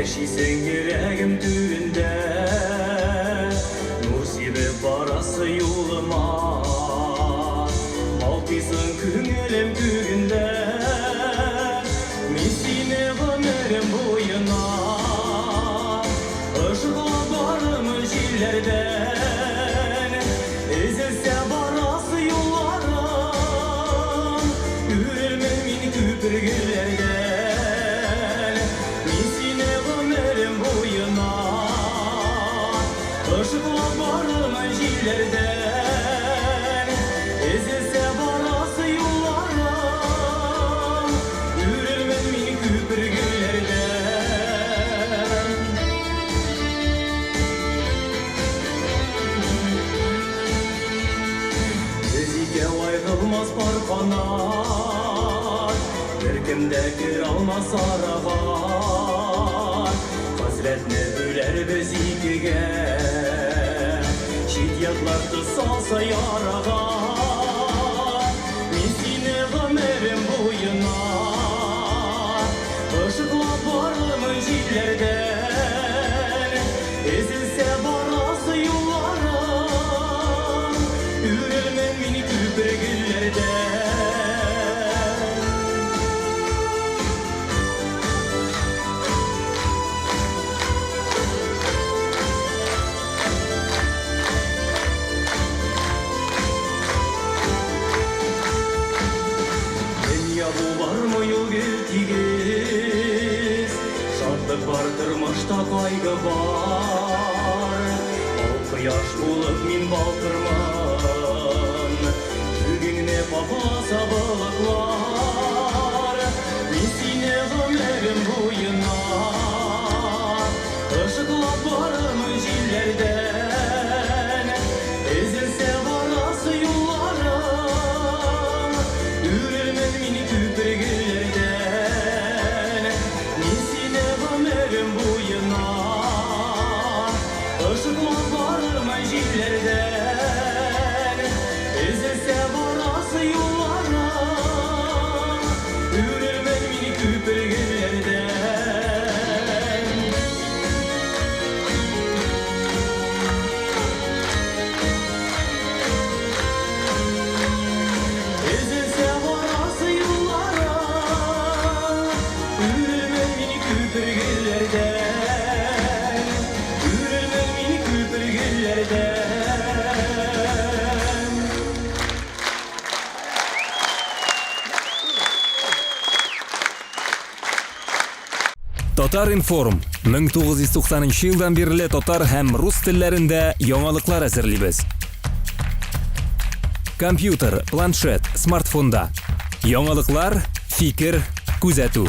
Яшисең йөрәгем түрендә, нур сибеп барасы юлыма. Малтыйсың күңелем күгендә, мин сине гомерем буена. Ышыклап барымын җилләрдән, эзелсә барасы юлларым. Үрелмен мин күпергеләрдән, мин сине гомерем буена. Ышыклап барымын җилләрдән, эзелсә барасы юлларым. Үрелмен мин күпергеләрдән. Без икәү айрылмас бар канат, беркемдә кер алмас арага. Хәсрәтне бүләрбез икегә, чит ятларты салса ярага. Мин сине гомерем буена, ышыклап барымын җилләрдән, эзелсә барасы юлларым. Үрелмен мин күпергеләрдән. Дөнья бу бармы юл тигез, шатлык бар тормышта кайгы бар. Ал кояш булып мин балкырмын, күгеңне капласа болытлар. Мин сине гомерем буена, ышыклап барымын җилләрдән, эзелсә барасы юлларым. Үрелмен мин күпергеләрдән, мин сине гомерем буена. Ышыклап барымын җилләрдән, эзелсә барасы юлларым. Үрелмен мин күпергеләрдән. Эзелсә барасы юлларым. Үрелмен мин күпергеләрдән. Үрелмен мин күпергеләрдән. Татар информ 1990 елдан бирле татар һәм рус телләрендә яңалыклар әзерлибез. Компьютер, планшет, смартфонда. Яңалыклар, фикер, күзәтү.